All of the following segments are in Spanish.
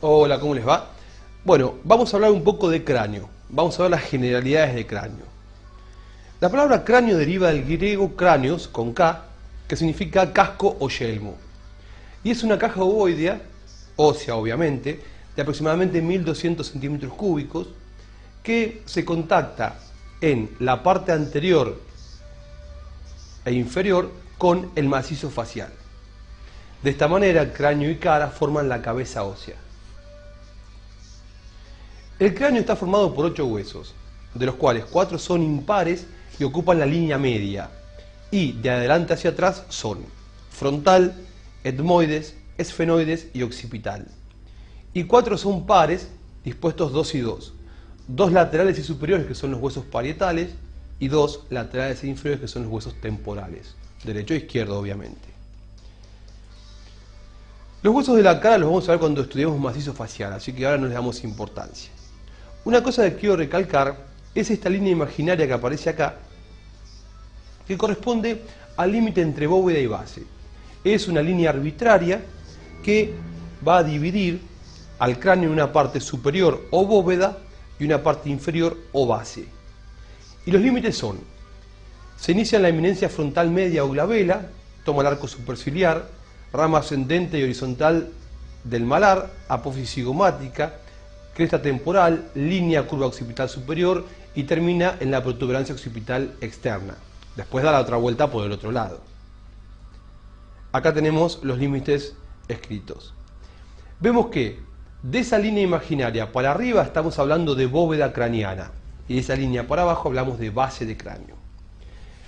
Hola, ¿cómo les va? Bueno, vamos a hablar un poco de cráneo. Vamos a ver las generalidades de cráneo. La palabra cráneo deriva del griego cráneos, con K, que significa casco o yelmo. Y es una caja ovoidea, ósea obviamente, de aproximadamente 1200 centímetros cúbicos, que se contacta en la parte anterior e inferior con el macizo facial. De esta manera, cráneo y cara forman la cabeza ósea. El cráneo está formado por 8 huesos, de los cuales 4 son impares y ocupan la línea media, y de adelante hacia atrás son frontal, etmoides, esfenoides y occipital. Y 4 son pares, dispuestos 2 y 2, 2 laterales y superiores, que son los huesos parietales, y 2 laterales e inferiores, que son los huesos temporales, derecho e izquierdo obviamente. Los huesos de la cara los vamos a ver cuando estudiemos macizo facial, así que ahora no les damos importancia. Una cosa que quiero recalcar es esta línea imaginaria que aparece acá, que corresponde al límite entre bóveda y base. Es una línea arbitraria que va a dividir al cráneo en una parte superior o bóveda y una parte inferior o base. Y los límites son: se inicia en la eminencia frontal media o glabela, toma el arco superciliar, rama ascendente y horizontal del malar, apófisis cigomática, cresta temporal, línea curva occipital superior y termina en la protuberancia occipital externa. Después da la otra vuelta por el otro lado. Acá tenemos los límites escritos. Vemos que de esa línea imaginaria para arriba estamos hablando de bóveda craneana y de esa línea para abajo hablamos de base de cráneo.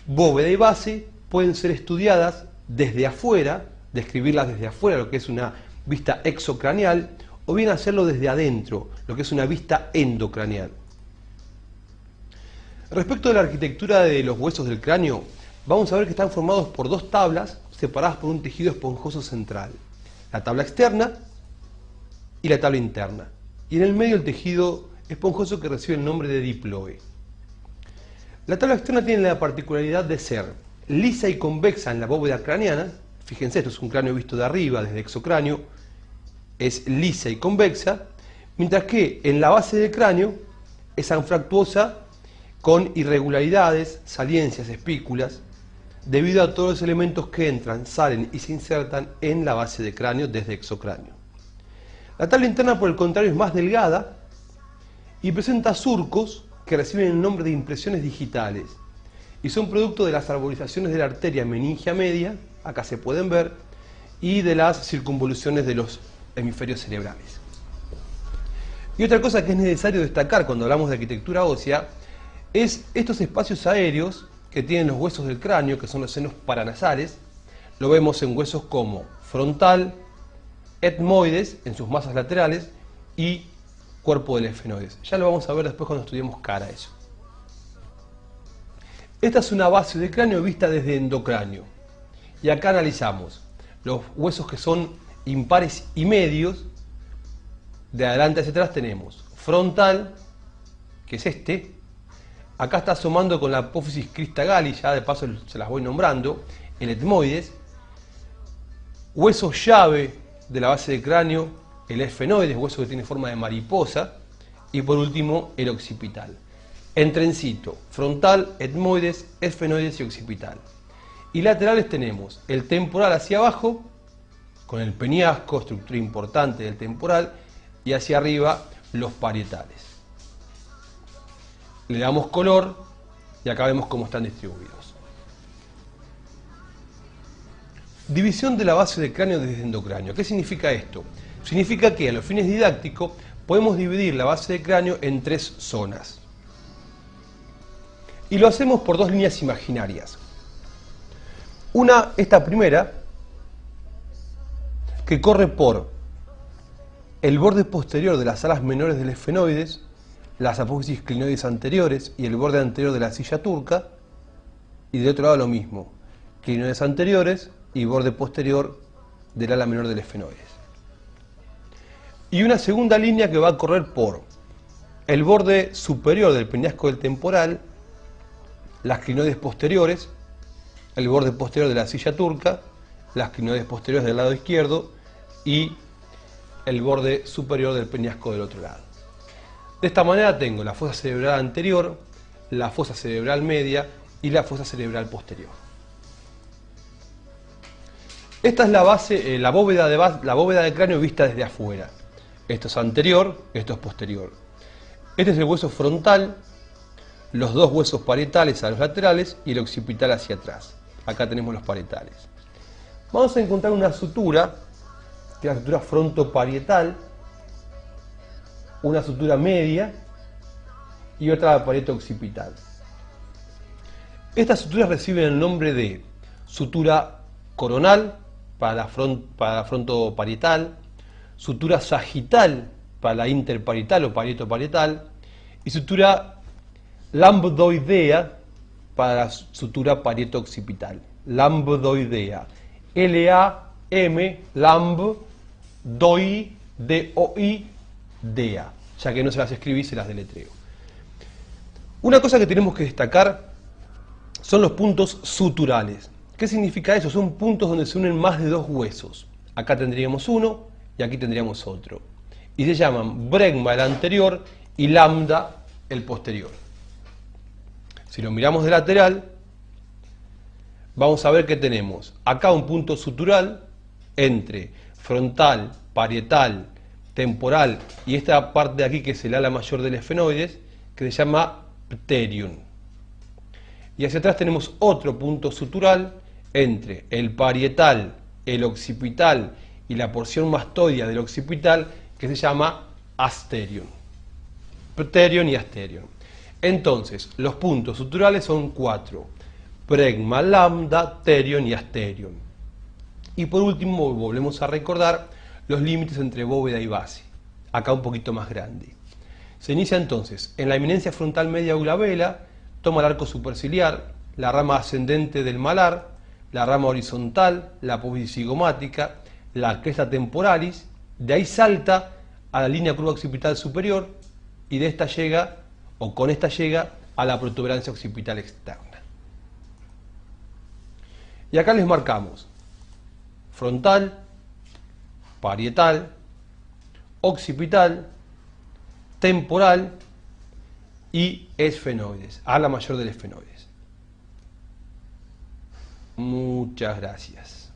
Bóveda y base pueden ser estudiadas desde afuera, describirlas desde afuera, lo que es una vista exocraneal, o bien hacerlo desde adentro, lo que es una vista endocraneal. Respecto de la arquitectura de los huesos del cráneo, vamos a ver que están formados por 2 tablas separadas por un tejido esponjoso central. La tabla externa y la tabla interna. Y en el medio el tejido esponjoso que recibe el nombre de diploe. La tabla externa tiene la particularidad de ser lisa y convexa en la bóveda craneana. Fíjense, esto es un cráneo visto de arriba, desde exocráneo. Es lisa y convexa, mientras que en la base del cráneo es anfractuosa con irregularidades, saliencias, espículas, debido a todos los elementos que entran, salen y se insertan en la base del cráneo desde exocráneo. La tabla interna, por el contrario, es más delgada y presenta surcos que reciben el nombre de impresiones digitales y son producto de las arborizaciones de la arteria meningia media, acá se pueden ver, y de las circunvoluciones de los hemisferios cerebrales. Y otra cosa que es necesario destacar cuando hablamos de arquitectura ósea es estos espacios aéreos que tienen los huesos del cráneo, que son los senos paranasales. Lo vemos en huesos como frontal, etmoides en sus masas laterales y cuerpo del esfenoides. Ya lo vamos a ver después cuando estudiemos cara eso. Esta es una base del cráneo vista desde endocráneo. Y acá analizamos los huesos que son impares y medios. De adelante hacia atrás tenemos frontal, que es este. Acá está asomando con la apófisis crista galli, ya de paso se las voy nombrando, el etmoides. Hueso llave de la base del cráneo, el esfenoides, hueso que tiene forma de mariposa. Y por último, el occipital. En trencito, frontal, etmoides, esfenoides y occipital. Y laterales tenemos el temporal hacia abajo, con el peñasco, estructura importante del temporal, y hacia arriba los parietales. Le damos color y acá vemos cómo están distribuidos. División de la base del cráneo desde endocráneo. ¿Qué significa esto? Significa que a los fines didácticos podemos dividir la base del cráneo en 3 zonas. Y lo hacemos por 2 líneas imaginarias. Una, esta primera, que corre por el borde posterior de las alas menores del esfenoides, las apófisis clinoides anteriores y el borde anterior de la silla turca, y del otro lado lo mismo, clinoides anteriores y borde posterior del ala menor del esfenoides. Y una segunda línea que va a correr por el borde superior del peñasco del temporal, las clinoides posteriores, el borde posterior de la silla turca, las clinoides posteriores del lado izquierdo y el borde superior del peñasco del otro lado. De esta manera tengo la fosa cerebral anterior, la fosa cerebral media y la fosa cerebral posterior. Esta es la base, la bóveda del cráneo vista desde afuera. Esto es anterior, esto es posterior. Este es el hueso frontal, los dos huesos parietales a los laterales y el occipital hacia atrás. Acá tenemos los parietales. Vamos a encontrar una sutura, que es la sutura frontoparietal, una sutura media y otra parieto occipital. Estas suturas reciben el nombre de sutura coronal para la frontoparietal, sutura sagital para la interparietal o parieto parietal y sutura lambdoidea para la sutura parieto occipital. Lambdoidea. L-A-M, lamb, doi, D-O-I, dea. Ya que no se las escribí, se las deletreo. Una cosa que tenemos que destacar son los puntos suturales. ¿Qué significa eso? Son puntos donde se unen más de dos huesos. Acá tendríamos uno y aquí tendríamos otro. Y se llaman bregma el anterior y lambda el posterior. Si lo miramos de lateral, vamos a ver que tenemos acá un punto sutural entre frontal, parietal, temporal y esta parte de aquí que es el ala mayor del esfenoides, que se llama pterium. Y hacia atrás tenemos otro punto sutural entre el parietal, el occipital y la porción mastoidea del occipital, que se llama asterium. Pterium y asterium. Entonces, los puntos suturales son 4. Bregma, lambda, pterium y asterium. Y por último, volvemos a recordar los límites entre bóveda y base. Acá un poquito más grande. Se inicia entonces en la eminencia frontal media glabela, toma el arco superciliar, la rama ascendente del malar, la rama horizontal, la apófisis cigomática, la cresta temporalis, de ahí salta a la línea curva occipital superior y de esta llega, o con esta llega, a la protuberancia occipital externa. Y acá les marcamos frontal, parietal, occipital, temporal y esfenoides, ala mayor del esfenoides. Muchas gracias.